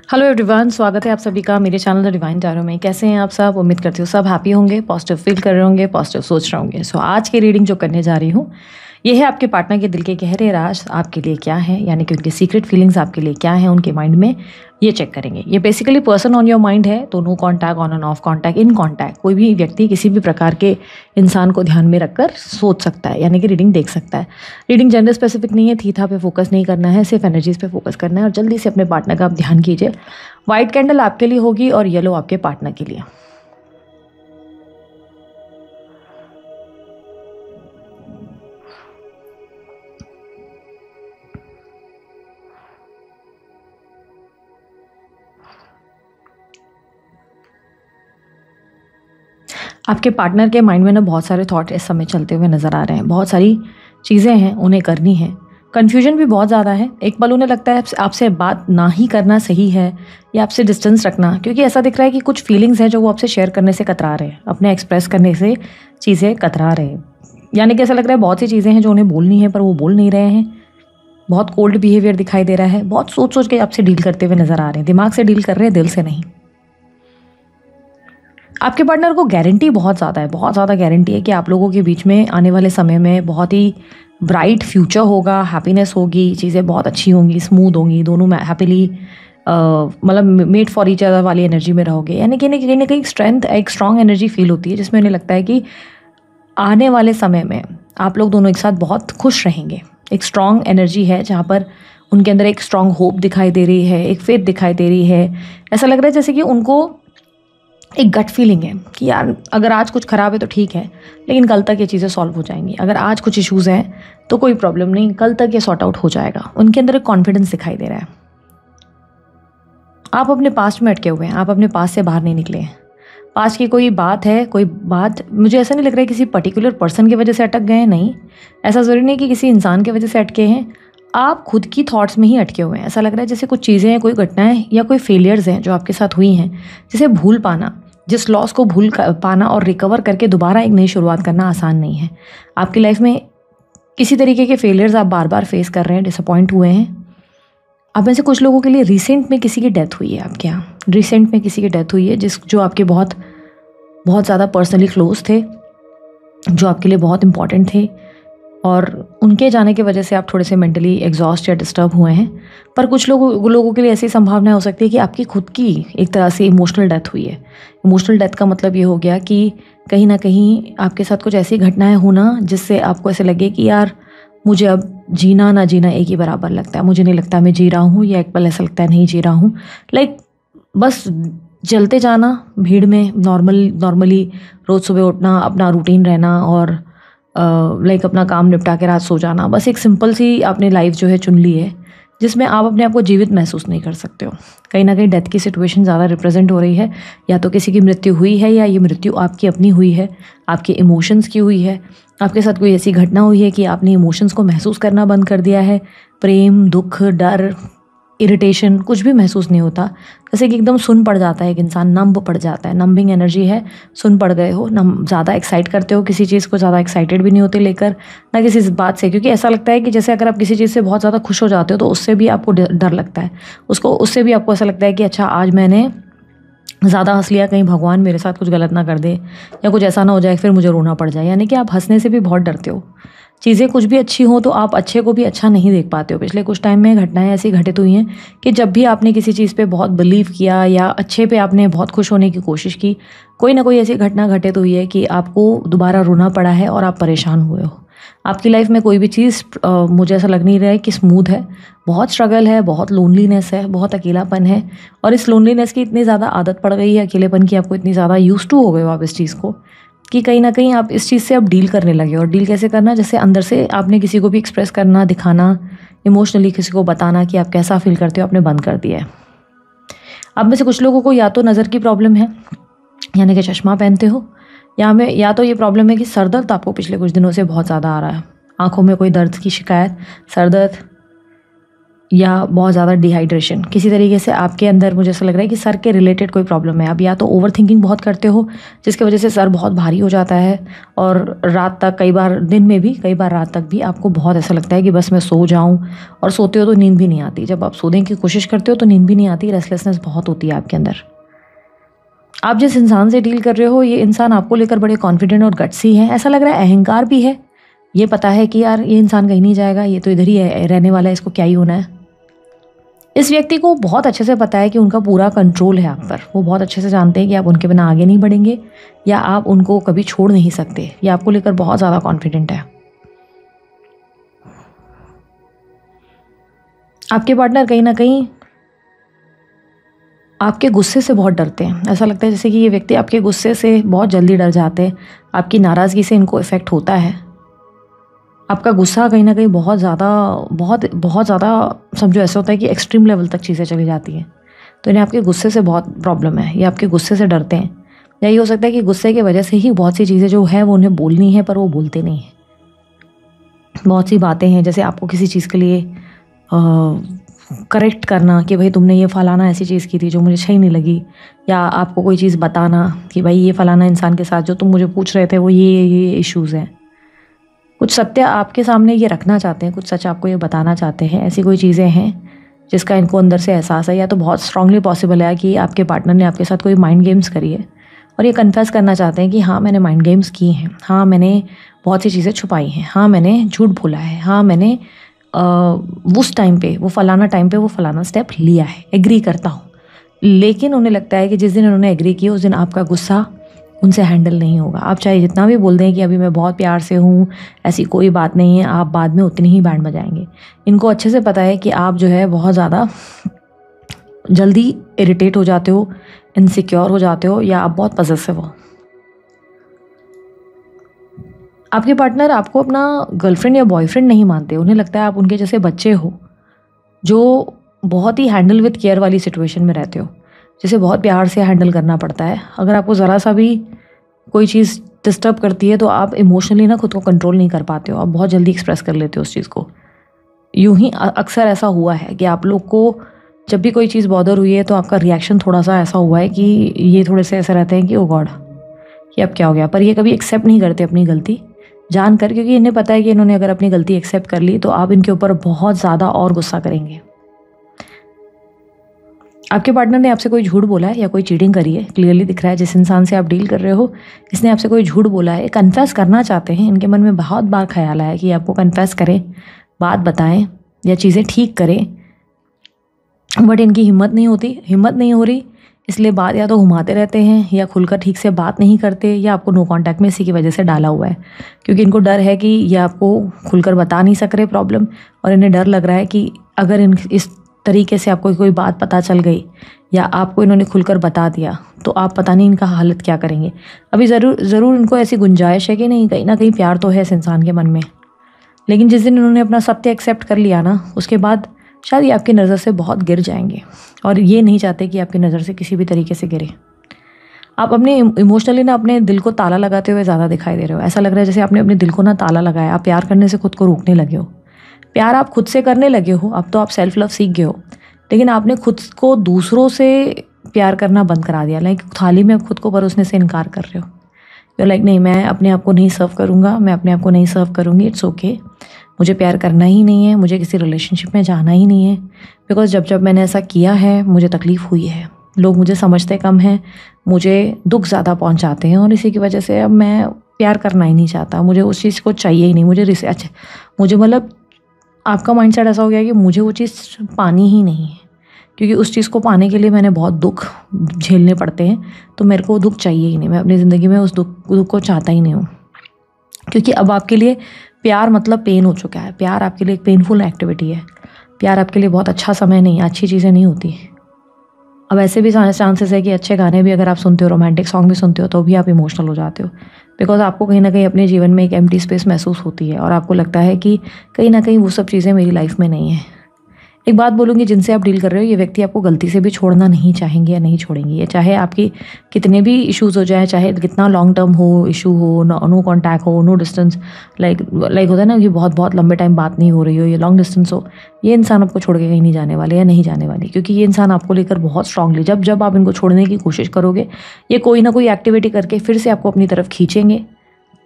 Hello everyone, स्वागत है आप सभी का मेरे चैनल द डिवाइन टैरो में। कैसे हैं आप सब? उम्मीद करती हूँ सब हैप्पी होंगे, पॉजिटिव फील कर रहे होंगे, पॉजिटिव सोच रहे होंगे। सो आज की रीडिंग जो करने जा रही हूँ ये है आपके पार्टनर के दिल के गहरे राज आपके लिए क्या है, यानी कि उनके सीक्रेट फीलिंग्स आपके लिए क्या है उनके माइंड में, ये चेक करेंगे। ये basically person on your mind है, तो no contact, on and off contact, in contact. कोई भी व्यक्ति किसी भी प्रकार के इंसान को ध्यान में रखकर सोच सकता है, यानी कि रीडिंग देख सकता है। रीडिंग जेंडर स्पेसिफिक नहीं है, थीथा पे फोकस नहीं करना है, सिर्फ एनर्जीज पे फोकस करना है। और जल्दी से अपने पार्टनर का आप ध्यान कीजिए। व्हाइट कैंडल आपके लिए होगी और येलो आपके पार्टनर के लिए। आपके पार्टनर के माइंड में ना बहुत सारे थॉट इस समय चलते हुए नज़र आ रहे हैं। बहुत सारी चीज़ें हैं उन्हें करनी है। कन्फ्यूजन भी बहुत ज़्यादा है। एक पल उन्हें लगता है आपसे बात ना ही करना सही है या आपसे डिस्टेंस रखना, क्योंकि ऐसा दिख रहा है कि कुछ फीलिंग्स हैं जो वो आपसे शेयर करने से कतरा रहे हैं, अपने एक्सप्रेस करने से चीज़ें कतरा रहे हैं। यानी कि ऐसा लग रहा है बहुत सी चीज़ें हैं जो उन्हें बोलनी है पर वो बोल नहीं रहे हैं। बहुत कोल्ड बिहेवियर दिखाई दे रहा है। बहुत सोच सोच के आपसे डील करते हुए नज़र आ रहे हैं। दिमाग से डील कर रहे हैं, दिल से नहीं। आपके पार्टनर को गारंटी बहुत ज़्यादा है, बहुत ज़्यादा गारंटी है कि आप लोगों के बीच में आने वाले समय में बहुत ही ब्राइट फ्यूचर होगा, हैप्पीनेस होगी, चीज़ें बहुत अच्छी होंगी, स्मूथ होंगी, दोनों में हैप्पीली मतलब मेड फॉर ईच अदर वाली एनर्जी में रहोगे। यानी कि कहीं ना कहीं स्ट्रेंथ, एक स्ट्रॉन्ग एनर्जी फील होती है, जिसमें उन्हें लगता है कि आने वाले समय में आप लोग दोनों एक साथ बहुत खुश रहेंगे। एक स्ट्रॉन्ग एनर्जी है जहाँ पर उनके अंदर एक स्ट्रॉन्ग होप दिखाई दे रही है, एक फेथ दिखाई दे रही है। ऐसा लग रहा है जैसे कि उनको एक गट फीलिंग है कि यार अगर आज कुछ ख़राब है तो ठीक है, लेकिन कल तक ये चीज़ें सॉल्व हो जाएंगी। अगर आज कुछ इश्यूज़ हैं तो कोई प्रॉब्लम नहीं, कल तक ये सॉर्ट आउट हो जाएगा। उनके अंदर एक कॉन्फिडेंस दिखाई दे रहा है। आप अपने पास्ट में अटके हुए हैं, आप अपने पास्ट से बाहर नहीं निकले हैं। पास्ट की कोई बात है, कोई बात, मुझे ऐसा नहीं लग रहा है किसी पर्टिकुलर पर्सन की वजह से अटक गए हैं। नहीं, ऐसा ज़रूरी नहीं कि किसी इंसान की वजह से अटके हैं। आप खुद की थॉट्स में ही अटके हुए हैं। ऐसा लग रहा है जैसे कुछ चीज़ें हैं, कोई घटनाएं या कोई फेलियर्स हैं जो आपके साथ हुई हैं, जिसे भूल पाना, जिस लॉस को भूल पाना और रिकवर करके दोबारा एक नई शुरुआत करना आसान नहीं है। आपकी लाइफ में किसी तरीके के फेलियर्स आप बार बार फेस कर रहे हैं, डिसअपॉइंट हुए हैं। अब में से कुछ लोगों के लिए रिसेंट में किसी की डेथ हुई है। आपके यहाँ रिसेंट में किसी की डेथ हुई है जो आपके बहुत बहुत ज़्यादा पर्सनली क्लोज थे, जो आपके लिए बहुत इंपॉर्टेंट थे, और उनके जाने की वजह से आप थोड़े से मेंटली एग्जॉस्ट या डिस्टर्ब हुए हैं। पर कुछ लोगों के लिए ऐसी संभावना हो सकती है कि आपकी खुद की एक तरह से इमोशनल डेथ हुई है। इमोशनल डेथ का मतलब ये हो गया कि कहीं ना कहीं आपके साथ कुछ ऐसी घटनाएं होना जिससे आपको ऐसे लगे कि यार मुझे अब जीना ना जीना एक ही बराबर लगता है। मुझे नहीं लगता मैं जी रहा हूँ, या एक पल ऐसा लगता है नहीं जी रहा हूँ। लाइक बस चलते जाना भीड़ में, नॉर्मली रोज़ सुबह उठना, अपना रूटीन रहना, और लाइक अपना काम निपटा के रात सो जाना। बस एक सिंपल सी आपने लाइफ जो है चुन ली है, जिसमें आप अपने आप को जीवित महसूस नहीं कर सकते हो। कहीं ना कहीं डेथ की सिचुएशन ज़्यादा रिप्रेजेंट हो रही है। या तो किसी की मृत्यु हुई है, या ये मृत्यु आपकी अपनी हुई है, आपके इमोशंस की हुई है। आपके साथ कोई ऐसी घटना हुई है कि आपने इमोशंस को महसूस करना बंद कर दिया है। प्रेम, दुख, डर, इरिटेशन कुछ भी महसूस नहीं होता। जैसे कि एकदम सुन पड़ जाता है एक इंसान, नंब पड़ जाता है। नंबिंग एनर्जी है, सुन पड़ गए हो। ज़्यादा एक्साइट करते हो किसी चीज़ को, ज़्यादा एक्साइटेड भी नहीं होते लेकर, ना किसी बात से, क्योंकि ऐसा लगता है कि जैसे अगर आप किसी चीज़ से बहुत ज़्यादा खुश हो जाते हो तो उससे भी आपको डर लगता है। उससे भी आपको ऐसा लगता है कि अच्छा आज मैंने ज़्यादा हंस लिया, कहीं भगवान मेरे साथ कुछ गलत ना कर दे, या कुछ ऐसा ना हो जाए फिर मुझे रोना पड़ जाए। यानी कि आप हंसने से भी बहुत डरते हो। चीज़ें कुछ भी अच्छी हो तो आप अच्छे को भी अच्छा नहीं देख पाते हो। पिछले कुछ टाइम में घटनाएं ऐसी घटित हुई हैं कि जब भी आपने किसी चीज़ पे बहुत बिलीव किया या अच्छे पे आपने बहुत खुश होने की कोशिश की, कोई ना कोई ऐसी घटना घटित हुई है कि आपको दोबारा रोना पड़ा है और आप परेशान हुए हो। आपकी लाइफ में कोई भी चीज़ मुझे ऐसा लग नहीं रहा है कि स्मूथ है। बहुत स्ट्रगल है, बहुत लोनलीनेस है, बहुत अकेलापन है। और इस लोनलीनेस की इतनी ज़्यादा आदत पड़ गई है, अकेलेपन की आपको इतनी ज़्यादा यूज्ड टू हो गए हो आप इस चीज़ को, कि कहीं ना कहीं आप इस चीज़ से अब डील करने लगे। और डील कैसे करना? जैसे अंदर से आपने किसी को भी एक्सप्रेस करना, दिखाना, इमोशनली किसी को बताना कि आप कैसा फील करते हो, आपने बंद कर दिया है। अब में से कुछ लोगों को या तो नज़र की प्रॉब्लम है, यानी कि चश्मा पहनते हो, या तो ये प्रॉब्लम है कि सर दर्द आपको पिछले कुछ दिनों से बहुत ज़्यादा आ रहा है। आंखों में कोई दर्द की शिकायत, सर दर्द, या बहुत ज़्यादा डिहाइड्रेशन, किसी तरीके से आपके अंदर मुझे ऐसा लग रहा है कि सर के रिलेटेड कोई प्रॉब्लम है। आप या तो ओवर थिंकिंग बहुत करते हो जिसकी वजह से सर बहुत भारी हो जाता है, और रात तक, कई बार दिन में भी, कई बार रात तक भी आपको बहुत ऐसा लगता है कि बस मैं सो जाऊं, और सोते हो तो नींद भी नहीं आती। जब आप सोने की कोशिश करते हो तो नींद भी नहीं आती, रेस्टलेसनेस बहुत होती है आपके अंदर। आप जिस इंसान से डील कर रहे हो, ये इंसान आपको लेकर बड़े कॉन्फिडेंट और गट्सी है। ऐसा लग रहा है अहंकार भी है, ये पता है कि यार ये इंसान कहीं नहीं जाएगा, ये तो इधर ही रहने वाला है, इसको क्या ही होना है। इस व्यक्ति को बहुत अच्छे से पता है कि उनका पूरा कंट्रोल है आप पर। वो बहुत अच्छे से जानते हैं कि आप उनके बिना आगे नहीं बढ़ेंगे, या आप उनको कभी छोड़ नहीं सकते। ये आपको लेकर बहुत ज़्यादा कॉन्फिडेंट है। आपके पार्टनर कहीं ना कहीं आपके गुस्से से बहुत डरते हैं। ऐसा लगता है जैसे कि ये व्यक्ति आपके गुस्से से बहुत जल्दी डर जाते हैं, आपकी नाराज़गी से इनको इफ़ेक्ट होता है। आपका गुस्सा कहीं ना कहीं बहुत ज़्यादा समझो, ऐसा होता है कि एक्सट्रीम लेवल तक चीज़ें चली जाती हैं। तो इन्हें आपके गुस्से से बहुत प्रॉब्लम है, ये आपके गुस्से से डरते हैं। या ये हो सकता है कि गुस्से की वजह से ही बहुत सी चीज़ें जो है वो उन्हें बोलनी है, पर वो बोलते नहीं हैं। बहुत सी बातें हैं, जैसे आपको किसी चीज़ के लिए करेक्ट करना कि भाई तुमने ये फलाना ऐसी चीज़ की थी जो मुझे सही नहीं लगी, या आपको कोई चीज़ बताना कि भाई ये फलाना इंसान के साथ जो तुम मुझे पूछ रहे थे वो ये इश्यूज़ हैं। कुछ सत्य आपके सामने ये रखना चाहते हैं, कुछ सच आपको ये बताना चाहते हैं। ऐसी कोई चीज़ें हैं जिसका इनको अंदर से एहसास है, या तो बहुत स्ट्रांगली पॉसिबल है कि आपके पार्टनर ने आपके साथ कोई माइंड गेम्स करी है, और ये कन्फेस करना चाहते हैं कि हाँ मैंने माइंड गेम्स की हैं, हाँ मैंने बहुत सी चीज़ें छुपाई हैं, हाँ मैंने झूठ बोला है, हाँ मैंने उस टाइम पे, वो फलाना टाइम पे वो फलाना स्टेप लिया है, एग्री करता हूँ। लेकिन उन्हें लगता है कि जिस दिन उन्होंने एग्री किया उस दिन आपका गुस्सा उनसे हैंडल नहीं होगा। आप चाहे जितना भी बोल दें कि अभी मैं बहुत प्यार से हूँ, ऐसी कोई बात नहीं है, आप बाद में उतनी ही बैंड बजाएंगे। इनको अच्छे से पता है कि आप जो है बहुत ज़्यादा जल्दी इरिटेट हो जाते हो, इनसिक्योर हो जाते हो, या आप बहुत पॉसेसिव हो। आपके पार्टनर आपको अपना गर्लफ्रेंड या बॉयफ्रेंड नहीं मानते। उन्हें लगता है आप उनके जैसे बच्चे हो, जो बहुत ही हैंडल विद केयर वाली सिचुएशन में रहते हो, जिसे बहुत प्यार से हैंडल करना पड़ता है। अगर आपको ज़रा सा भी कोई चीज़ डिस्टर्ब करती है तो आप इमोशनली ना खुद को कंट्रोल नहीं कर पाते हो, आप बहुत जल्दी एक्सप्रेस कर लेते हो उस चीज़ को। यूं ही अक्सर ऐसा हुआ है कि आप लोग को जब भी कोई चीज़ बॉदर हुई है तो आपका रिएक्शन थोड़ा सा ऐसा हुआ है कि ये थोड़े से ऐसे रहते हैं कि ओ गॉड, कि अब क्या हो गया। पर ये कभी एक्सेप्ट नहीं करते अपनी गलती जानकर, क्योंकि इन्हें पता है कि इन्होंने अगर अपनी गलती एक्सेप्ट कर ली तो आप इनके ऊपर बहुत ज़्यादा और गुस्सा करेंगे। आपके पार्टनर ने आपसे कोई झूठ बोला है या कोई चीटिंग करी है, क्लियरली दिख रहा है। जिस इंसान से आप डील कर रहे हो, इसने आपसे कोई झूठ बोला है, कन्फेस करना चाहते हैं। इनके मन में बहुत बार ख्याल आया कि आपको कन्फेस करें, बात बताएं या चीज़ें ठीक करें, बट इनकी हिम्मत नहीं हो रही। इसलिए बात या तो घुमाते रहते हैं, या खुलकर ठीक से बात नहीं करते, या आपको नो कांटेक्ट में इसी की वजह से डाला हुआ है, क्योंकि इनको डर है कि ये आपको खुलकर बता नहीं सक रहे प्रॉब्लम, और इन्हें डर लग रहा है कि अगर इस तरीके से आपको कोई बात पता चल गई या आपको इन्होंने खुलकर बता दिया तो आप पता नहीं इनका हालत क्या करेंगे। अभी ज़रूर इनको ऐसी गुंजाइश है कि नहीं, कहीं ना कहीं प्यार तो है इस इंसान के मन में, लेकिन जिस दिन इन्होंने अपना सत्य एक्सेप्ट कर लिया ना, उसके बाद शायद ये आपकी नज़र से बहुत गिर जाएंगे, और ये नहीं चाहते कि आपकी नज़र से किसी भी तरीके से गिरे। आप अपने इमोशनली ना अपने दिल को ताला लगाते हुए ज़्यादा दिखाई दे रहे हो। ऐसा लग रहा है जैसे आपने अपने दिल को ना ताला लगाया, आप प्यार करने से खुद को रोकने लगे हो। प्यार आप खुद से करने लगे हो, अब तो आप सेल्फ लव सीख गए हो, लेकिन आपने खुद को दूसरों से प्यार करना बंद करा दिया। लाइक थाली में आप खुद को परोसने से इनकार कर रहे हो। यू लाइक नहीं, मैं अपने आप को नहीं सर्व करूँगा, मैं अपने आप को नहीं सर्व करूँगी, इट्स ओके, मुझे प्यार करना ही नहीं है, मुझे किसी रिलेशनशिप में जाना ही नहीं है, बिकॉज जब मैंने ऐसा किया है मुझे तकलीफ़ हुई है, लोग मुझे समझते कम हैं, मुझे दुख ज़्यादा पहुंचाते हैं, और इसी की वजह से अब मैं प्यार करना ही नहीं चाहता, मुझे उस चीज़ को चाहिए ही नहीं। मुझे मतलब आपका माइंडसेट ऐसा हो गया कि मुझे वो चीज़ पानी ही नहीं है, क्योंकि उस चीज़ को पाने के लिए मैंने बहुत दुख झेलने पड़ते हैं, तो मेरे को दुख चाहिए ही नहीं, मैं अपनी ज़िंदगी में उस दुख को चाहता ही नहीं हूँ। क्योंकि अब आपके लिए प्यार मतलब पेन हो चुका है। प्यार आपके लिए एक पेनफुल एक्टिविटी है। प्यार आपके लिए बहुत अच्छा समय नहीं है, अच्छी चीज़ें नहीं होती। अब ऐसे भी चांसेस है कि अच्छे गाने भी अगर आप सुनते हो, रोमांटिक सॉन्ग भी सुनते हो, तो भी आप इमोशनल हो जाते हो, बिकॉज आपको कहीं ना कहीं अपने जीवन में एक एम्प्टी स्पेस महसूस होती है, और आपको लगता है कि कहीं ना कहीं वो सब चीज़ें मेरी लाइफ में नहीं है। एक बात बोलूँगी, जिनसे आप डील कर रहे हो ये व्यक्ति आपको गलती से भी छोड़ना नहीं चाहेंगे या नहीं छोड़ेंगे। ये चाहे आपकी कितने भी इश्यूज़ हो जाए, चाहे कितना लॉन्ग टर्म हो इशू हो, नो कॉन्टैक्ट हो, नो डिस्टेंस, लाइक होता है ना कि बहुत बहुत लंबे टाइम बात नहीं हो रही हो, ये लॉन्ग डिस्टेंस हो, ये इंसान आपको छोड़ के कहीं नहीं जाने वाले या नहीं जाने वाली। क्योंकि ये इंसान आपको लेकर बहुत स्ट्रांगली, जब जब आप इनको छोड़ने की कोशिश करोगे, ये कोई ना कोई एक्टिविटी करके फिर से आपको अपनी तरफ खींचेंगे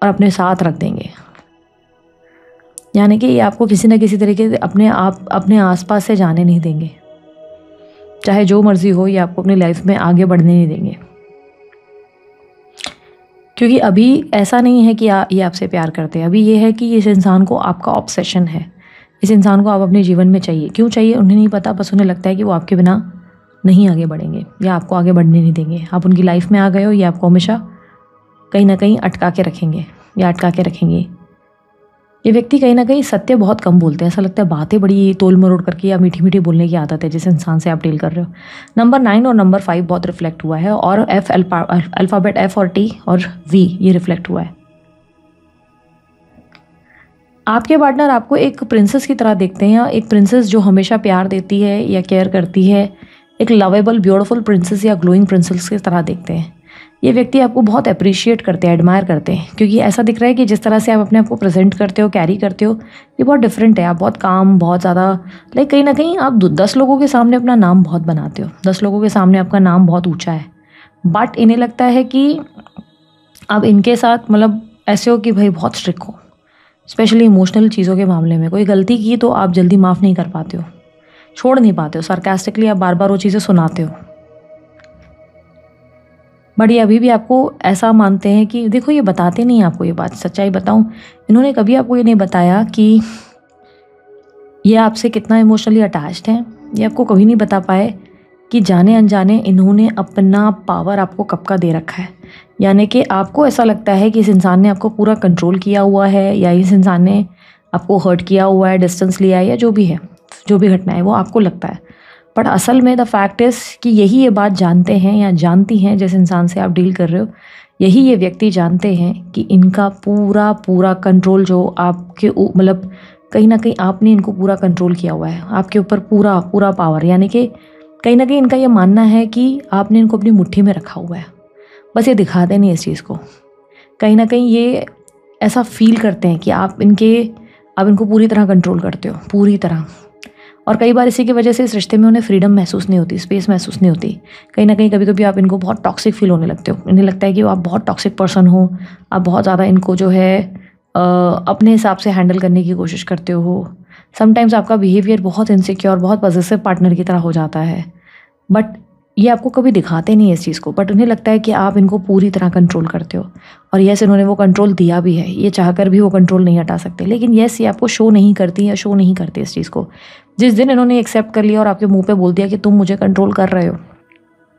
और अपने साथ रख देंगे। यानी कि ये आपको किसी न किसी तरीके से अपने आसपास से जाने नहीं देंगे। चाहे जो मर्जी हो, ये आपको अपनी लाइफ में आगे बढ़ने नहीं देंगे। क्योंकि अभी ऐसा नहीं है कि ये आपसे प्यार करते हैं, अभी ये है कि इस इंसान को आपका ऑब्सेशन है, इस इंसान को आप अपने जीवन में चाहिए। क्यों चाहिए उन्हें नहीं पता, बस उन्हें लगता है कि वो आपके बिना नहीं आगे बढ़ेंगे या आपको आगे बढ़ने नहीं देंगे। आप उनकी लाइफ में आ गए हो, ये आपको हमेशा कहीं ना कहीं अटका के रखेंगे या अटका के रखेंगे। ये व्यक्ति कहीं ना कहीं सत्य बहुत कम बोलते हैं, ऐसा लगता है बातें बड़ी तोल मरोड़ करके या मीठी मीठी बोलने की आदत है जिस इंसान से आप डील कर रहे हो। नंबर 9 और नंबर 5 बहुत रिफ्लेक्ट हुआ है, और अल्फ़ाबेट F और T और V ये रिफ्लेक्ट हुआ है। आपके पार्टनर आपको एक प्रिंसेस की तरह देखते हैं, या एक प्रिंसेस जो हमेशा प्यार देती है या केयर करती है, एक लवेबल ब्यूटीफुल प्रिंसेस या ग्लोइंग प्रिंसेस की तरह देखते हैं। ये व्यक्ति आपको बहुत अप्रिशिएट करते हैं, एडमायर करते हैं, क्योंकि ऐसा दिख रहा है कि जिस तरह से आप अपने आप को प्रेजेंट करते हो, कैरी करते हो, ये बहुत डिफरेंट है। आप बहुत काम, बहुत ज़्यादा लाइक कहीं ना कहीं आप 10 लोगों के सामने अपना नाम बहुत बनाते हो, 10 लोगों के सामने आपका नाम बहुत ऊंचा है। बट इन्हें लगता है कि आप इनके साथ मतलब ऐसे हो कि भाई बहुत स्ट्रिक्ट हो, स्पेशली इमोशनल चीज़ों के मामले में। कोई गलती की तो आप जल्दी माफ़ नहीं कर पाते हो, छोड़ नहीं पाते हो, सार्कास्टिकली आप बार बार वो चीज़ें सुनाते हो। बट ये अभी भी आपको ऐसा मानते हैं कि देखो, ये बताते नहीं आपको ये बात। सच्चाई बताऊं, इन्होंने कभी आपको ये नहीं बताया कि ये आपसे कितना इमोशनली अटैच्ड हैं। ये आपको कभी नहीं बता पाए कि जाने अनजाने इन्होंने अपना पावर आपको कब का दे रखा है। यानी कि आपको ऐसा लगता है कि इस इंसान ने आपको पूरा कंट्रोल किया हुआ है, या इस इंसान ने आपको हर्ट किया हुआ है, डिस्टेंस लिया है, या जो भी है, जो भी घटना है वो आपको लगता है। बट असल में द फैक्ट इज़ कि यही ये बात जानते हैं या जानती हैं जिस इंसान से आप डील कर रहे हो, यही ये व्यक्ति जानते हैं कि इनका पूरा पूरा कंट्रोल जो आपके मतलब कहीं ना कहीं आपने इनको पूरा कंट्रोल किया हुआ है, आपके ऊपर पूरा पूरा पावर। यानी कि कहीं ना कहीं इनका ये मानना है कि आपने इनको अपनी मुट्ठी में रखा हुआ है, बस ये दिखाते नहीं इस चीज़ को। कहीं ना कहीं ये ऐसा फील करते हैं कि आप इनको पूरी तरह कंट्रोल करते हो, पूरी तरह। और कई बार इसी की वजह से इस रिश्ते में उन्हें फ्रीडम महसूस नहीं होती, स्पेस महसूस नहीं होती। कहीं ना कहीं कभी कभी आप इनको बहुत टॉक्सिक फील होने लगते हो, इन्हें लगता है कि आप बहुत टॉक्सिक पर्सन हो, आप बहुत ज़्यादा इनको जो है अपने हिसाब से हैंडल करने की कोशिश करते हो। समटाइम्स आपका बिहेवियर बहुत इनसिक्योर, बहुत पॉजेसिव पार्टनर की तरह हो जाता है। बट ये आपको कभी दिखाते नहीं है इस चीज़ को, बट उन्हें लगता है कि आप इनको पूरी तरह कंट्रोल करते हो। और यस, इन्होंने वो कंट्रोल दिया भी है, ये चाहकर भी वो कंट्रोल नहीं हटा सकते। लेकिन यस, ये आपको शो नहीं करती या शो नहीं करती इस चीज़ को। जिस दिन इन्होंने एक्सेप्ट कर लिया और आपके मुंह पे बोल दिया कि तुम मुझे कंट्रोल कर रहे हो,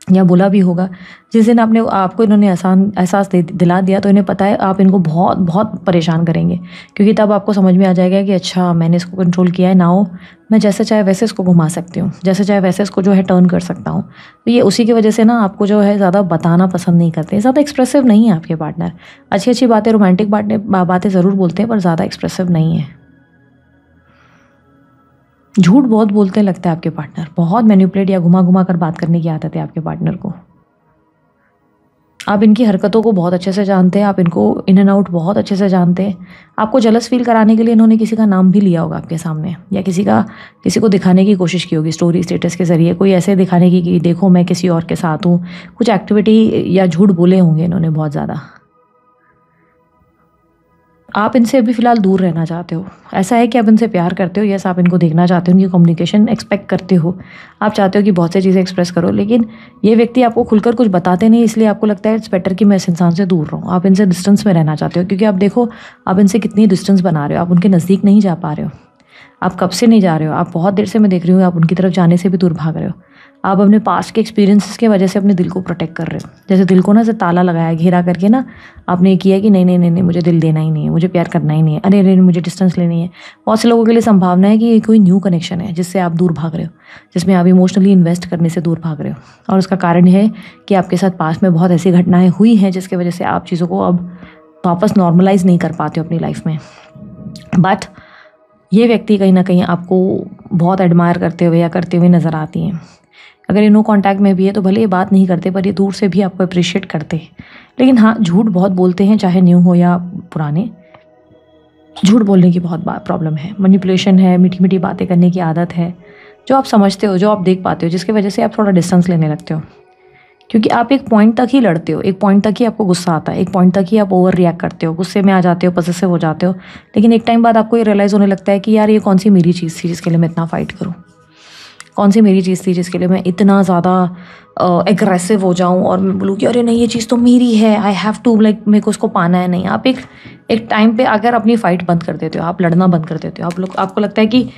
या बोला भी होगा, जिस दिन आपको इन्होंने एहसास दिला दिया, तो इन्हें पता है आप इनको बहुत बहुत परेशान करेंगे। क्योंकि तब आपको समझ में आ जाएगा कि अच्छा, मैंने इसको कंट्रोल किया है, नाउ मैं जैसे चाहे वैसे इसको घुमा सकती हूँ, जैसे चाहे वैसे इसको जो है टर्न कर सकता हूँ। तो ये उसी की वजह से ना आपको जो है ज़्यादा बताना पसंद नहीं करते, ज़्यादा एक्सप्रेसिव नहीं है आपके पार्टनर। अच्छी अच्छी बातें, रोमांटिक बातें ज़रूर बोलते हैं, पर ज़्यादा एक्सप्रेसिव नहीं है। झूठ बहुत बोलते लगता है आपके पार्टनर, बहुत मैनिपुलेट या घुमा घुमा कर बात करने की आदत है आपके पार्टनर को। आप इनकी हरकतों को बहुत अच्छे से जानते हैं, आप इनको इन एंड आउट बहुत अच्छे से जानते हैं। आपको जलस फील कराने के लिए इन्होंने किसी का नाम भी लिया होगा आपके सामने, या किसी को दिखाने की कोशिश की होगी स्टोरी स्टेटस के ज़रिए, कोई ऐसे दिखाने की कि देखो मैं किसी और के साथ हूँ, कुछ एक्टिविटी या झूठ बोले होंगे इन्होंने बहुत ज़्यादा। आप इनसे अभी फ़िलहाल दूर रहना चाहते हो। ऐसा है कि आप इनसे प्यार करते हो, यस, आप इनको देखना चाहते हो, उनकी कम्युनिकेशन एक्सपेक्ट करते हो, आप चाहते हो कि बहुत सी चीज़ें एक्सप्रेस करो। लेकिन ये व्यक्ति आपको खुलकर कुछ बताते नहीं, इसलिए आपको लगता है इट्स बेटर कि मैं इस इंसान से दूर रहूँ। आप इनसे डिस्टेंस में रहना चाहते हो, क्योंकि आप देखो आप इनसे कितनी डिस्टेंस बना रहे हो, आप उनके नज़दीक नहीं जा पा रहे हो। आप कब से नहीं जा रहे हो, आप बहुत देर से मैं देख रही हूँ आप उनकी तरफ जाने से भी दूर भाग रहे हो। आप अपने पास्ट के एक्सपीरियंसेस की वजह से अपने दिल को प्रोटेक्ट कर रहे हो। जैसे दिल को ना ऐसे ताला लगाया, घेरा करके ना आपने किया कि नहीं नहीं नहीं नहीं, मुझे दिल देना ही नहीं है, मुझे प्यार करना ही नहीं है, अरे अरे मुझे डिस्टेंस लेनी है। बहुत से लोगों के लिए संभावना है कि ये कोई न्यू कनेक्शन है जिससे आप दूर भाग रहे हो, जिसमें आप इमोशनली इन्वेस्ट करने से दूर भाग रहे हो। और उसका कारण है कि आपके साथ पास्ट में बहुत ऐसी घटनाएं हुई हैं जिसकी वजह से आप चीज़ों को अब वापस नॉर्मलाइज नहीं कर पाते हो अपनी लाइफ में। बट ये व्यक्ति कहीं ना कहीं आपको बहुत एडमायर करते हुए या करते हुए नज़र आती हैं। अगर ये नो कांटेक्ट में भी है तो भले ये बात नहीं करते, पर ये दूर से भी आपको अप्रिशिएट करते हैं। लेकिन हाँ, झूठ बहुत बोलते हैं, चाहे न्यू हो या पुराने। झूठ बोलने की बहुत प्रॉब्लम है, मैनिपुलेशन है, मीठी मीठी बातें करने की आदत है, जो आप समझते हो, जो आप देख पाते हो, जिसकी वजह से आप थोड़ा डिस्टेंस लेने लगते हो। क्योंकि आप एक पॉइंट तक ही लड़ते हो, एक पॉइंट तक ही आपको गुस्सा आता है, एक पॉइंट तक ही आप ओवर रिएक्ट करते हो, गुस्से में आ जाते हो, पॉसेसिव हो जाते हो। लेकिन एक टाइम बाद आपको ये रियलाइज़ होने लगता है कि यार ये कौन सी मेरी चीज़ थी जिसके लिए मैं इतना फाइट करूँ, कौन सी मेरी चीज़ थी जिसके लिए मैं इतना ज़्यादा एग्रेसिव हो जाऊँ और मैं बोलूँ कि अरे नहीं ये चीज़ तो मेरी है, आई हैव टू, लाइक मेरे को उसको पाना है। नहीं, आप एक टाइम पे अगर अपनी फ़ाइट बंद कर देते हो, आप लड़ना बंद कर देते हो, आपको लगता है कि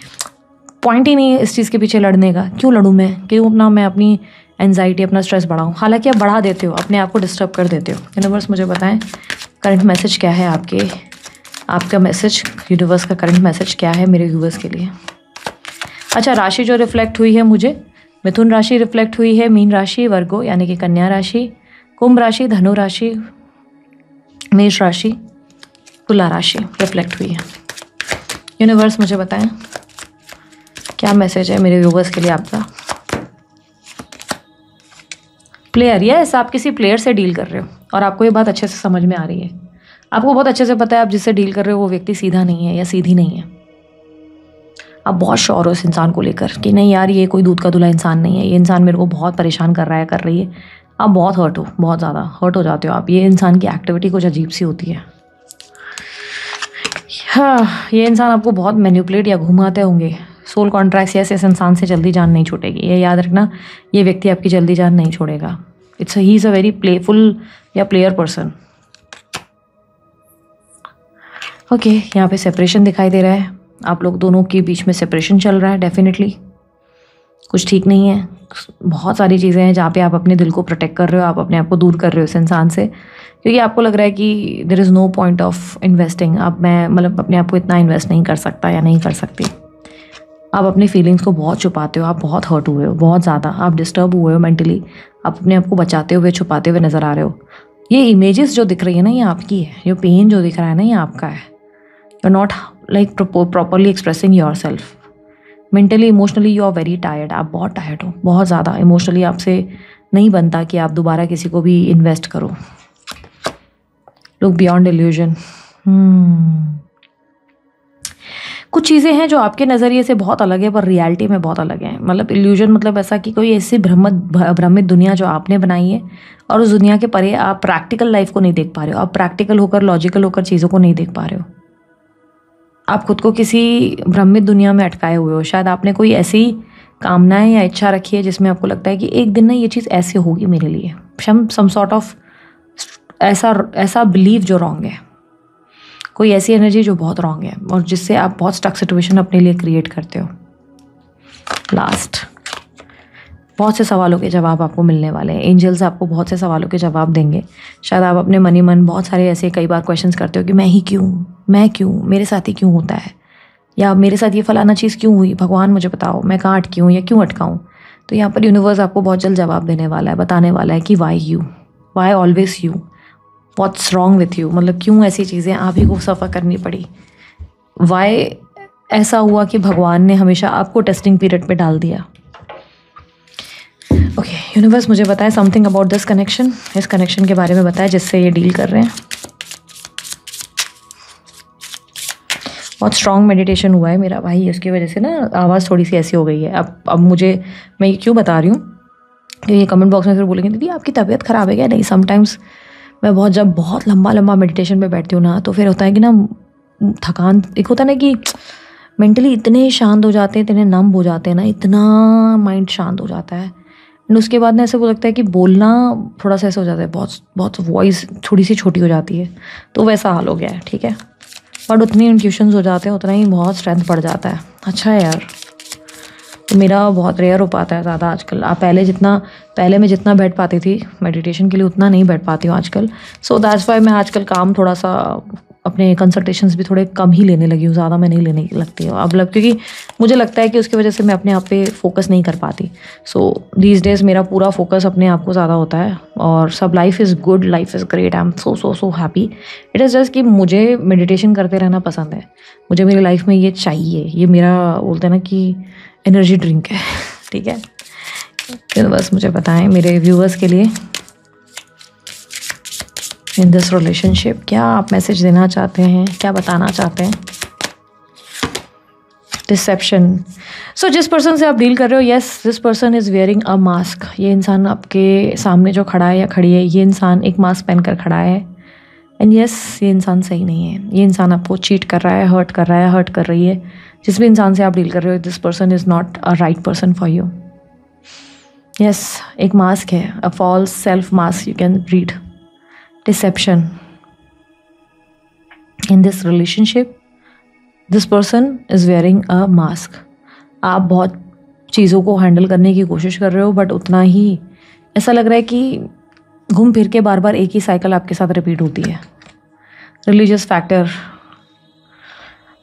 पॉइंट ही नहीं है इस चीज़ के पीछे लड़ने का, क्यों लड़ूँ मैं, क्यों अपना मैं अपनी एंजाइटी, अपना स्ट्रेस बढ़ाऊँ। हालांकि आप बढ़ा देते हो, अपने आप को डिस्टर्ब कर देते हो। यूनिवर्स मुझे बताएं करंट मैसेज क्या है आपका मैसेज, यूनिवर्स का करंट मैसेज क्या है मेरे व्यूवर्स के लिए। अच्छा, राशि जो रिफ्लेक्ट हुई है मुझे, मिथुन राशि रिफ्लेक्ट हुई है, मीन राशि, वर्गो यानी कि कन्या राशि, कुंभ राशि, धनु राशि, मेष राशि, तुला राशि रिफ्लेक्ट हुई है। यूनिवर्स मुझे बताएं क्या मैसेज है मेरे व्यूवर्स के लिए आपका। प्लेयर, यस, आप किसी प्लेयर से डील कर रहे हो और आपको ये बात अच्छे से समझ में आ रही है। आपको बहुत अच्छे से पता है आप जिससे डील कर रहे हो वो व्यक्ति सीधा नहीं है या सीधी नहीं है। आप बहुत श्योर हो इस इंसान को लेकर कि नहीं यार ये कोई दूध का धुला इंसान नहीं है, ये इंसान मेरे को बहुत परेशान कर रहा है, कर रही है। आप बहुत हर्ट हो, बहुत ज़्यादा हर्ट हो जाते हो आप। ये इंसान की एक्टिविटी कुछ अजीब सी होती है। हाँ, ये इंसान आपको बहुत मैनिपुलेट या घुमाते होंगे। सोल कॉन्ट्रैक्ट्स, यस, इस इंसान से जल्दी जान नहीं छूटेगी, ये याद रखना। ये व्यक्ति आपकी जल्दी जान नहीं छोड़ेगा। He is a very playful या प्लेयर पर्सन। ओके, यहाँ पे सेपरेशन दिखाई दे रहा है, आप लोग दोनों के बीच में सेपरेशन चल रहा है। डेफिनेटली कुछ ठीक नहीं है। बहुत सारी चीज़ें हैं जहाँ पे आप अपने दिल को प्रोटेक्ट कर रहे हो, आप अपने आप को दूर कर रहे हो इस इंसान से, क्योंकि आपको लग रहा है कि there is no point of investing. अब मैं मतलब अपने आप को इतना इन्वेस्ट नहीं कर सकता या नहीं कर सकती। आप अपनी फीलिंग्स को बहुत छुपाते हो, आप बहुत हर्ट हुए हो, बहुत ज़्यादा आप डिस्टर्ब हुए हो मेंटली। आप अपने आप को बचाते हुए, छुपाते हुए नज़र आ रहे हो। ये इमेजेस जो दिख रही है ना, ये आपकी है। ये पेन जो दिख रहा है ना, ये आपका है। You are not like properly expressing yourself. Mentally, emotionally you are very tired. आप बहुत टायर्ड हो, बहुत ज़्यादा। इमोशनली आपसे नहीं बनता कि आप दोबारा किसी को भी इन्वेस्ट करो। Look beyond illusion. कुछ चीज़ें हैं जो आपके नज़रिए से बहुत अलग है पर रियलिटी में बहुत अलग है। मतलब इल्यूजन मतलब ऐसा कि कोई ऐसी भ्रमित दुनिया जो आपने बनाई है और उस दुनिया के परे आप प्रैक्टिकल लाइफ को नहीं देख पा रहे हो। आप प्रैक्टिकल होकर, लॉजिकल होकर चीज़ों को नहीं देख पा रहे हो। आप खुद को किसी भ्रमित दुनिया में अटकाए हुए हो। शायद आपने कोई ऐसी कामनाएं या इच्छा रखी है जिसमें आपको लगता है कि एक दिन ना ये चीज़ ऐसे होगी मेरे लिए। सम सॉर्ट ऑफ ऐसा बिलीव जो रॉन्ग है, कोई ऐसी एनर्जी जो बहुत रॉन्ग है और जिससे आप बहुत स्टक सिचुएशन अपने लिए क्रिएट करते हो। लास्ट, बहुत से सवालों के जवाब आपको मिलने वाले हैं। एंजल्स आपको बहुत से सवालों के जवाब देंगे। शायद आप अपने मन ही मन बहुत सारे ऐसे कई बार क्वेश्चंस करते हो कि मैं क्यों, मेरे साथ ही क्यों होता है, या मेरे साथ ये फलाना चीज़ क्यों हुई, भगवान मुझे बताओ मैं कहाँ अटकी हूँ या क्यों अटकाऊँ। तो यहाँ पर यूनिवर्स आपको बहुत जल्द जवाब देने वाला है, बताने वाला है कि why always you, what's wrong with you. मतलब क्यों ऐसी चीज़ें आप ही को सफ़र करनी पड़ी। वाई ऐसा हुआ कि भगवान ने हमेशा आपको टेस्टिंग पीरियड पे डाल दिया। ओके, यूनिवर्स मुझे बताए समथिंग अबाउट दिस कनेक्शन। इस कनेक्शन के बारे में बताए जिससे ये डील कर रहे हैं। बहुत स्ट्रॉन्ग मेडिटेशन हुआ है मेरा भाई, उसकी वजह से ना आवाज़ थोड़ी सी ऐसी हो गई है। अब मुझे, मैं ये क्यों बता रही हूँ कि ये कमेंट बॉक्स में फिर बोलेंगे दीदी आपकी तबीयत ख़राब है क्या। नहीं, समटाइम्स मैं जब बहुत लंबा मेडिटेशन पे बैठती हूँ ना, तो फिर होता है कि ना थकान, एक होता है ना कि मेंटली इतने शांत हो जाते हैं, इतने नम हो जाते हैं ना, इतना माइंड शांत हो जाता है। एंड उसके बाद ना ऐसे वो लगता है कि बोलना थोड़ा सा ऐसा हो जाता है, बहुत वॉइस थोड़ी सी छोटी हो जाती है। तो वैसा हाल हो गया है, ठीक है। बट उतनी इंट्यूशंस हो जाते हैं, उतना ही बहुत स्ट्रेंथ बढ़ जाता है। अच्छा है यार, तो मेरा बहुत रेयर हो पाता है ज़्यादा आजकल। पहले मैं जितना बैठ पाती थी मेडिटेशन के लिए, उतना नहीं बैठ पाती हूँ आजकल। सो दैट्स वाई मैं आजकल काम थोड़ा सा अपने कंसल्टेशंस भी थोड़े कम ही लेने लगी हूँ, ज़्यादा मैं नहीं लेने लगती हूँ अब क्योंकि मुझे लगता है कि उसकी वजह से मैं अपने आप पे फोकस नहीं कर पाती। सो दीज डेज़ मेरा पूरा फोकस अपने आप को ज़्यादा होता है और सब life is good, life is great, I am so happy. It is just कि मुझे मेडिटेशन करते रहना पसंद है, मुझे मेरी लाइफ में ये चाहिए, ये मेरा बोलते हैं ना कि एनर्जी ड्रिंक है। ठीक है, तो बस मुझे बताएं मेरे व्यूअर्स के लिए इन दिस रिलेशनशिप क्या आप मैसेज देना चाहते हैं, क्या बताना चाहते हैं। डिसेप्शन। सो जिस पर्सन से आप डील कर रहे हो, yes this person is wearing a mask. ये इंसान आपके सामने जो खड़ा है या खड़ी है, ये इंसान एक मास्क पहनकर खड़ा है। एंड यस ये इंसान सही नहीं है, ये इंसान आपको चीट कर रहा है, हर्ट कर रहा है, हर्ट कर रही है। जिस भी इंसान से आप डील कर रहे हो, this person is not a right person for you. Yes एक मास्क है, a false self mask you can read. Deception. In this relationship, this person is wearing a mask. आप बहुत चीज़ों को हैंडल करने की कोशिश कर रहे हो, बट उतना ही ऐसा लग रहा है कि घूम फिर के बार बार एक ही साइकिल आपके साथ रिपीट होती है। Religious factor.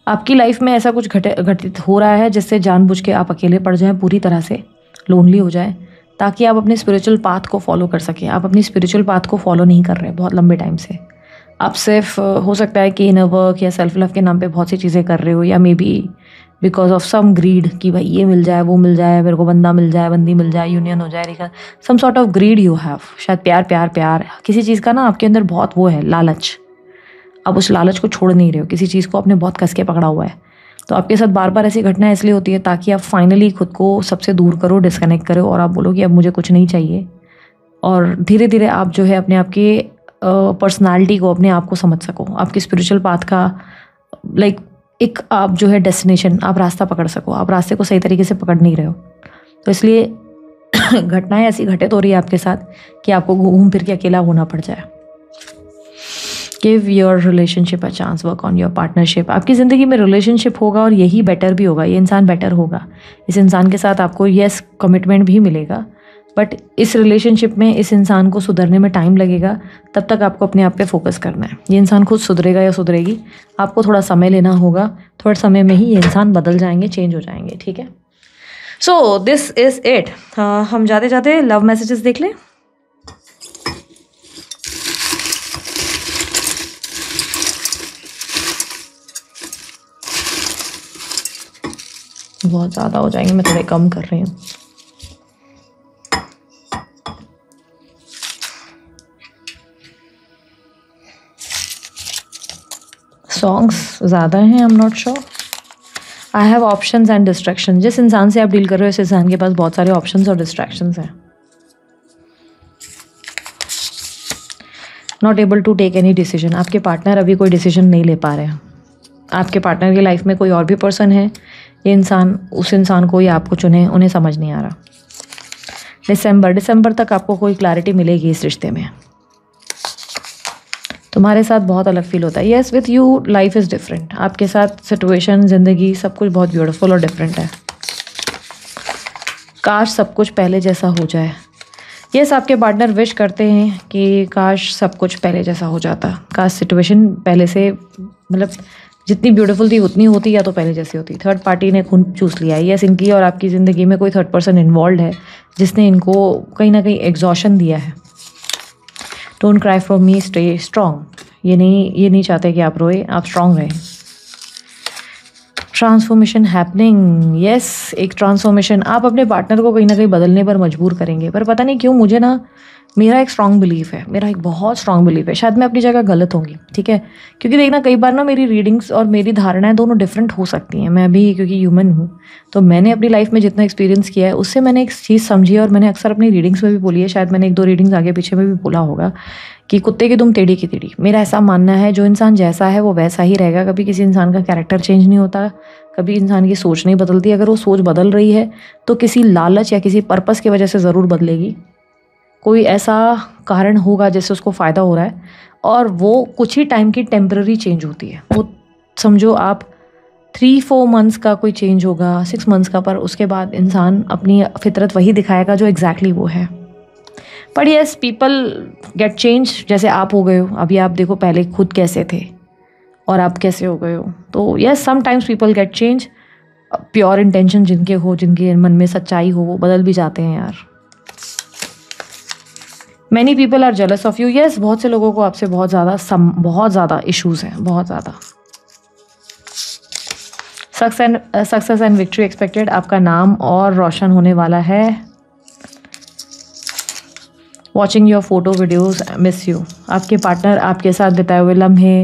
आपकी लाइफ में ऐसा कुछ घटित हो रहा है जिससे जानबूझ के आप अकेले पड़ जाएं, पूरी तरह से लोनली हो जाएं, ताकि आप अपने स्पिरिचुअल पाथ को फॉलो कर सकें। आप अपनी स्पिरिचुअल पाथ को फॉलो नहीं कर रहे बहुत लंबे टाइम से। आप सिर्फ हो सकता है कि इनर वर्क या सेल्फ लव के नाम पे बहुत सी चीज़ें कर रहे हो, या maybe because of some greed कि भाई ये मिल जाए, वो मिल जाए, मेरे को बंदा मिल जाए, बंदी मिल जाए, यूनियन हो जाए, लेकिन some sort of greed you have. शायद प्यार प्यार प्यार किसी चीज़ का ना आपके अंदर बहुत वो है, लालच। आप उस लालच को छोड़ नहीं रहे हो, किसी चीज़ को आपने बहुत कस के पकड़ा हुआ है। तो आपके साथ बार बार ऐसी घटनाएं इसलिए होती है ताकि आप फाइनली खुद को सबसे दूर करो, डिस्कनेक्ट करो, और आप बोलो कि अब मुझे कुछ नहीं चाहिए। और धीरे धीरे आप जो है अपने आप के पर्सनालिटी को, अपने आप को समझ सको, आपकी स्पिरिचुअल पाथ का लाइक एक आप जो है डेस्टिनेशन, आप रास्ता पकड़ सको। आप रास्ते को सही तरीके से पकड़ नहीं रहे हो, तो इसलिए घटनाएं ऐसी घटित हो रही है आपके साथ कि आपको घूम फिर के अकेला होना पड़ जाए। Give your relationship a chance, work on your partnership. आपकी ज़िंदगी में रिलेशनशिप होगा और यही बेटर भी होगा, ये इंसान बेटर होगा। इस इंसान के साथ आपको यस कमिटमेंट भी मिलेगा, बट इस रिलेशनशिप में इस इंसान को सुधरने में टाइम लगेगा। तब तक आपको अपने आप पे फोकस करना है। ये इंसान खुद सुधरेगा या सुधरेगी, आपको थोड़ा समय लेना होगा। थोड़े समय में ही ये इंसान बदल जाएंगे, चेंज हो जाएंगे। ठीक है, सो दिस इज़ इट। हम जाते जाते लव मैसेजेस देख लें। बहुत ज़्यादा हो जाएंगे, मैं थोड़े कम कर रही हूँ। सॉन्ग्स ज़्यादा हैं, I am not sure. I have options and distraction. जिस इंसान से आप डील कर रहे हो, इस इंसान के पास बहुत सारे ऑप्शंस और डिस्ट्रैक्शंस हैं। Not able to take any decision. आपके पार्टनर अभी कोई डिसीजन नहीं ले पा रहे हैं। आपके पार्टनर की लाइफ में कोई और भी पर्सन है, ये इंसान उस इंसान को या आपको चुने, उन्हें समझ नहीं आ रहा। दिसंबर तक आपको कोई क्लैरिटी मिलेगी इस रिश्ते में। तुम्हारे साथ बहुत अलग फील होता है। Yes with you life is different. आपके साथ सिचुएशन, ज़िंदगी, सब कुछ बहुत ब्यूटीफुल और डिफरेंट है। काश सब कुछ पहले जैसा हो जाए। येस आपके पार्टनर विश करते हैं कि काश सब कुछ पहले जैसा हो जाता, काश सिचुएशन पहले से मतलब जितनी ब्यूटीफुल थी उतनी होती, या तो पहले जैसी होती। थर्ड पार्टी ने खून चूस लिया है। यस इनकी और आपकी ज़िंदगी में कोई थर्ड पर्सन इन्वॉल्व है जिसने इनको कहीं ना कहीं एग्जॉशन दिया है। Don't cry for me, stay strong. ये नहीं चाहते कि आप रोए, आप स्ट्रॉन्ग रहें। Transformation happening. यस एक ट्रांसफॉर्मेशन। आप अपने पार्टनर को कहीं ना कहीं बदलने पर मजबूर करेंगे, पर पता नहीं क्यों मुझे ना, मेरा एक स्ट्रॉन्ग बिलीफ है, मेरा एक बहुत स्ट्रॉन्ग बिलीफ है। शायद मैं अपनी जगह गलत होंगी, ठीक है, क्योंकि देखना कई बार ना मेरी रीडिंग्स और मेरी धारणाएं दोनों डिफरेंट हो सकती हैं। मैं भी क्योंकि ह्यूमन हूँ, तो मैंने अपनी लाइफ में जितना एक्सपीरियंस किया है उससे मैंने एक चीज़ समझी है, और मैंने अक्सर अपनी रीडिंग्स में भी बोली है। शायद मैंने 1-2 रीडिंग्स आगे पीछे में भी बोला होगा कि कुत्ते की दुम टेढ़ी की टेढ़ी। मेरा ऐसा मानना है जो इंसान जैसा है वो वैसा ही रहेगा। कभी किसी इंसान का कैरेक्टर चेंज नहीं होता, कभी इंसान की सोच नहीं बदलती। अगर वो सोच बदल रही है तो किसी लालच या किसी पर्पस की वजह से ज़रूर बदलेगी। कोई ऐसा कारण होगा जिससे उसको फ़ायदा हो रहा है, और वो कुछ ही टाइम की टेम्पररी चेंज होती है। वो समझो आप 3-4 मंथ्स का कोई चेंज होगा, 6 मंथ्स का, पर उसके बाद इंसान अपनी फितरत वही दिखाएगा जो एग्जैक्टली वो है। पर येस पीपल गेट चेंज, जैसे आप हो गए हो। अभी आप देखो पहले खुद कैसे थे, और आप कैसे हो गए हो। तो yes, sometimes people get change. Pure intention जिनके हो, जिनके मन में सच्चाई हो, वो बदल भी जाते हैं यार। Many people are jealous of you. Yes, बहुत से लोगों को आपसे बहुत ज़्यादा इश्यूज़ हैं, बहुत ज़्यादा। Success and victory expected. आपका नाम और रोशन होने वाला है। Watching your photo videos, miss you. आपके पार्टनर आपके साथ बिताए हुए लम्हे,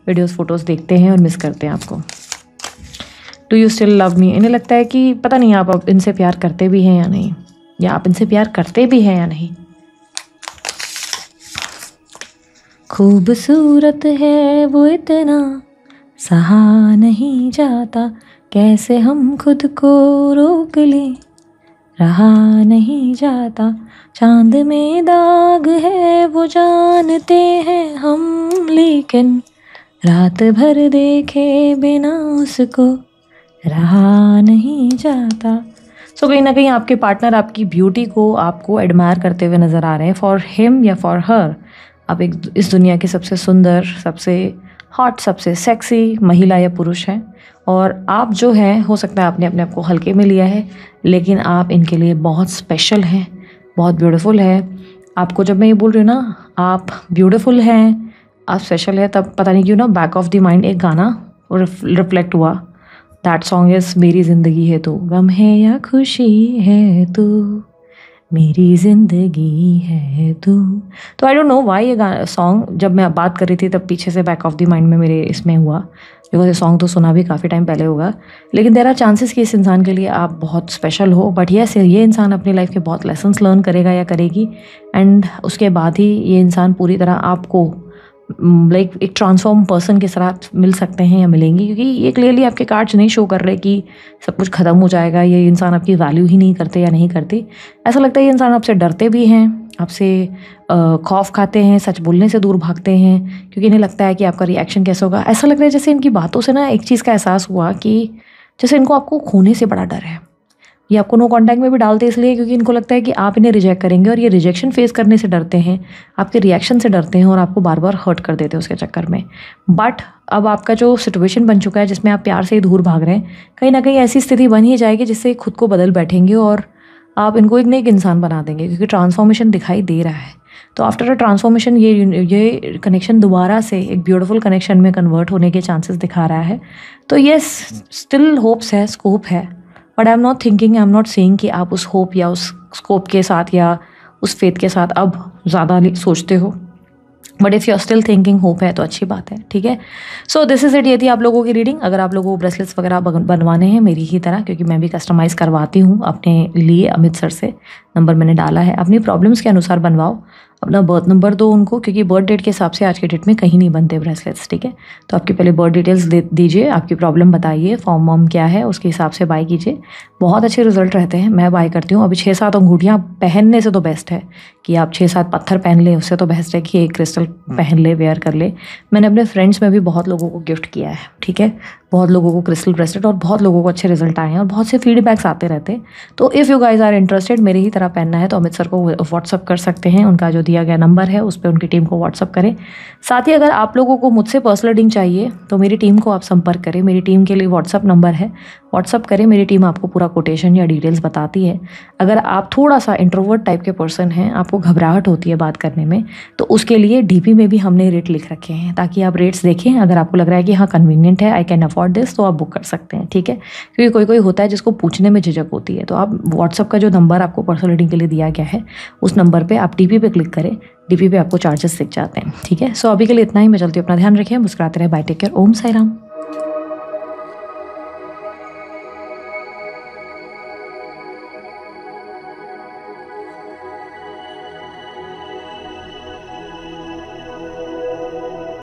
वीडियोज़, फोटोज़ देखते हैं और मिस करते हैं आपको। Do you still love me. इन्हें लगता है कि पता नहीं आप अब इनसे प्यार करते भी हैं या नहीं, या आप इनसे प्यार करते भी हैं या नहीं। खूबसूरत है वो इतना, सहा नहीं जाता, कैसे हम खुद को रोक लें, रहा नहीं जाता। चांद में दाग है वो जानते हैं हम, लेकिन रात भर देखे बिना उसको रहा नहीं जाता। सो कहीं ना कहीं आपके पार्टनर आपकी ब्यूटी को, आपको एडमायर करते हुए नज़र आ रहे हैं। फॉर हिम या फॉर हर, आप एक इस दुनिया की सबसे सुंदर, सबसे हॉट, सबसे सेक्सी महिला या पुरुष हैं। और आप जो हैं, हो सकता है आपने अपने आप को हल्के में लिया है, लेकिन आप इनके लिए बहुत स्पेशल हैं, बहुत ब्यूटीफुल है। आपको जब मैं ये बोल रही हूँ ना, आप ब्यूटीफुल हैं, आप स्पेशल है, तब पता नहीं क्यों ना बैक ऑफ द माइंड एक गाना रिफ्लेक्ट हुआ। दैट सॉन्ग इज़ मेरी ज़िंदगी है तू, गम है या खुशी है तू, मेरी ज़िंदगी है तू। तो आई डोंट नो वाई ये सॉन्ग, जब मैं बात कर रही थी तब पीछे से बैक ऑफ द माइंड में मेरे इसमें हुआ, बिकॉज ये सॉन्ग तो सुना भी काफ़ी टाइम पहले होगा। लेकिन देयर आर चांसेस कि इस इंसान के लिए आप बहुत स्पेशल हो। बट यस, ये इंसान अपनी लाइफ के बहुत लेसन्स लर्न करेगा या करेगी, एंड उसके बाद ही ये इंसान पूरी तरह आपको लाइक एक ट्रांसफॉर्म पर्सन के साथ मिल सकते हैं या मिलेंगी। क्योंकि ये क्लियरली आपके कार्ड्स नहीं शो कर रहे कि सब कुछ ख़त्म हो जाएगा, ये इंसान आपकी वैल्यू ही नहीं करते या नहीं करती। ऐसा लगता है ये इंसान आपसे डरते भी हैं, आपसे खौफ खाते हैं, सच बोलने से दूर भागते हैं, क्योंकि इन्हें लगता है कि आपका रिएक्शन कैसा होगा। ऐसा लग रहा है जैसे इनकी बातों से ना एक चीज़ का एहसास हुआ कि जैसे इनको आपको खोने से बड़ा डर है। ये आपको नो कांटेक्ट में भी डालते इसलिए क्योंकि इनको लगता है कि आप इन्हें रिजेक्ट करेंगे, और ये रिजेक्शन फेस करने से डरते हैं, आपके रिएक्शन से डरते हैं, और आपको बार बार हर्ट कर देते हैं उसके चक्कर में। बट अब आपका जो सिचुएशन बन चुका है जिसमें आप प्यार से ही दूर भाग रहे हैं, कहीं ना कहीं ऐसी स्थिति बन ही जाएगी जिससे खुद को बदल बैठेंगे और आप इनको एक नए इंसान बना देंगे, क्योंकि ट्रांसफॉर्मेशन दिखाई दे रहा है। तो आफ्टर अ ट्रांसफॉर्मेशन ये कनेक्शन दोबारा से एक ब्यूटीफुल कनेक्शन में कन्वर्ट होने के चांसेस दिखा रहा है। तो येस, स्टिल होप्स है, स्कोप है, but I am not saying कि आप उस होप या उस स्कोप के साथ या उस फेथ के साथ अब ज़्यादा सोचते हो। But if you are still thinking hope है तो अच्छी बात है, ठीक है। So this is it. ये थी आप लोगों की रीडिंग। अगर आप लोगों को ब्रेसलेट्स वगैरह बनवाने हैं मेरी ही तरह, क्योंकि मैं भी कस्टमाइज़ करवाती हूँ अपने लिए, अमृतसर से नंबर मैंने डाला है, अपनी प्रॉब्लम्स के अनुसार बनवाओ, अपना बर्थ नंबर दो उनको, क्योंकि बर्थ डेट के हिसाब से आज के डेट में कहीं नहीं बनते ब्रेसलेट्स, ठीक है। तो आपकी पहले बर्थ डिटेल्स दीजिए, आपकी प्रॉब्लम बताइए, फॉर्म वॉर्म क्या है, उसके हिसाब से बाय कीजिए। बहुत अच्छे रिजल्ट रहते हैं, मैं बाय करती हूँ। अभी 6-7 अंगूठियाँ पहनने से तो बेस्ट है कि आप 6-7 पत्थर पहन लें, उससे तो बेस्ट है कि एक क्रिस्टल पहन ले, वेयर कर ले। मैंने अपने फ्रेंड्स में भी बहुत लोगों को गिफ्ट किया है, ठीक है, बहुत लोगों को क्रिस्टल ब्रेसलेट, और बहुत लोगों को अच्छे रिजल्ट आए हैं और बहुत से फीडबैक्स आते रहते हैं। तो if you guys are interested मेरी ही तरह पहनना है तो अमृतसर को व्हाट्सअप कर सकते हैं, उनका जो दिया गया नंबर है उस पर उनकी टीम को व्हाट्सअप करें। साथ ही अगर आप लोगों को मुझसे पर्सनल रीडिंग चाहिए तो मेरी टीम को आप संपर्क करें, मेरी टीम के लिए व्हाट्सअप नंबर है, व्हाट्सअप करें, मेरी टीम आपको पूरा कोटेशन या डिटेल्स बताती है। अगर आप थोड़ा सा इंट्रोवर्ट टाइप के पर्सन हैं, आपको घबराहट होती है बात करने में, तो उसके लिए डीपी में भी हमने रेट लिख रखे हैं ताकि आप रेट्स देखें। अगर आपको लग रहा है कि हाँ कन्वीनियंट है, आई कैन अफोर्ड दिस, तो आप बुक कर सकते हैं, ठीक है। क्योंकि कोई कोई होता है जिसको पूछने में झिझक होती है, तो आप व्हाट्सअप का जो नंबर आपको पर्सनल रीडिंग के लिए दिया गया है उस नंबर पर आप डीपी पे क्लिक करें, डीपी पे आपको चार्जेस दिख जाते हैं, ठीक है। सो अभी के लिए इतना ही, मैं चलती हूँ, अपना ध्यान रखें, मुस्कुराते रहे, बाय, टेक केयर, ओम साई राम।